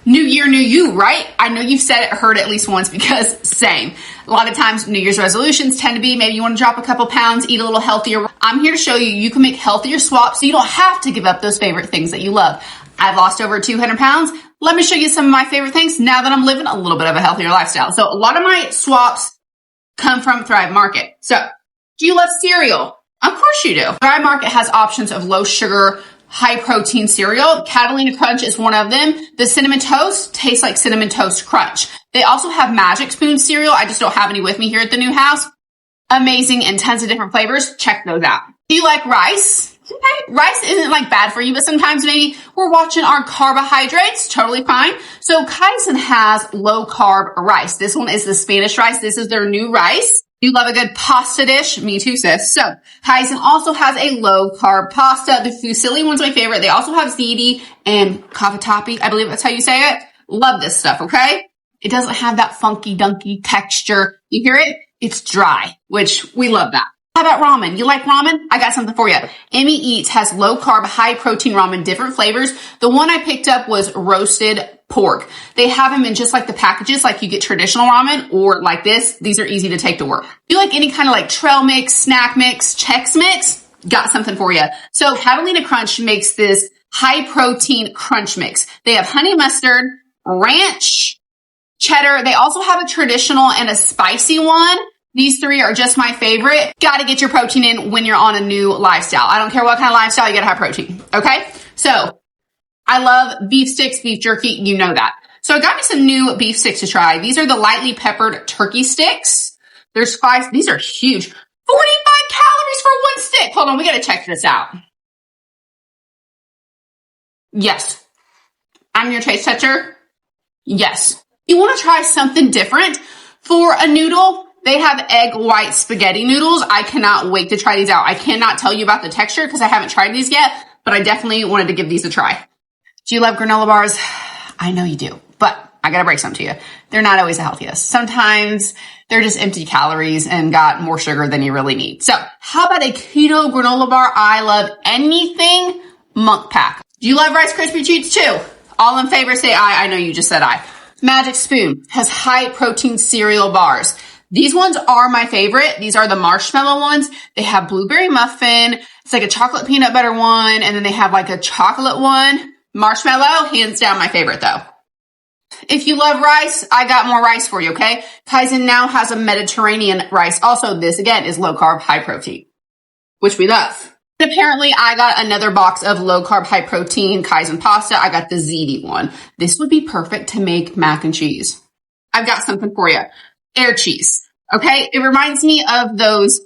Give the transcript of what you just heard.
New year, new you, right? I know you've said it, heard it at least once because same. A lot of times New Year's resolutions tend to be maybe you want to drop a couple pounds, eat a little healthier. I'm here to show you you can make healthier swaps so you don't have to give up those favorite things that you love. I've lost over 200 pounds. Let me show you some of my favorite things now that I'm living a little bit of a healthier lifestyle. So a lot of my swaps come from Thrive Market. So do you love cereal? Of course you do. Thrive Market has options of low sugar, high protein cereal. Catalina Crunch is one of them. The Cinnamon Toast tastes like Cinnamon Toast Crunch. They also have Magic Spoon cereal. I just don't have any with me here at the new house. Amazing and tons of different flavors. Check those out. Do you like rice? Okay. Rice isn't like bad for you, but sometimes maybe we're watching our carbohydrates. Totally fine. So Kaizen has low carb rice. This one is the Spanish rice. This is their new rice. You love a good pasta dish? Me too, sis. So Kaizen also has a low carb pasta. The fusilli one's my favorite. They also have ziti and cavatappi. I believe that's how you say it. Love this stuff, okay? It doesn't have that funky dunky texture. You hear it? It's dry, which we love that. How about ramen? You like ramen? I got something for you. Emmy Eats has low carb, high protein ramen, different flavors. The one I picked up was roasted pork. They have them in just like the packages, like you get traditional ramen or like this. These are easy to take to work. If you like any kind of like trail mix, snack mix, Chex mix, got something for you. So Catalina Crunch makes this high protein crunch mix. They have honey mustard, ranch, cheddar. They also have a traditional and a spicy one. These three are just my favorite. Got to get your protein in when you're on a new lifestyle. I don't care what kind of lifestyle, you got to have protein. Okay. So I love beef sticks, beef jerky. You know that. So I got me some new beef sticks to try. These are the lightly peppered turkey sticks. There's 5. These are huge. 45 calories for one stick. Hold on. We got to check this out. Yes. I'm your taste tester. Yes. You want to try something different for a noodle? They have egg white spaghetti noodles. I cannot wait to try these out. I cannot tell you about the texture because I haven't tried these yet, but I definitely wanted to give these a try. Do you love granola bars? I know you do, but I gotta break some to you. They're not always the healthiest. Sometimes they're just empty calories and got more sugar than you really need. So how about a keto granola bar? I love anything Monk Pack. Do you love Rice Krispie Treats too? All in favor say aye. I know you just said aye. Magic Spoon has high protein cereal bars. These ones are my favorite. These are the marshmallow ones. They have blueberry muffin. It's like a chocolate peanut butter one. And then they have like a chocolate one. Marshmallow, hands down my favorite though. If you love rice, I got more rice for you, okay? Kaizen now has a Mediterranean rice. Also, this again is low carb, high protein, which we love. And apparently I got another box of low carb, high protein Kaizen pasta. I got the ziti one. This would be perfect to make mac and cheese. I've got something for you. Air cheese. Okay. It reminds me of those,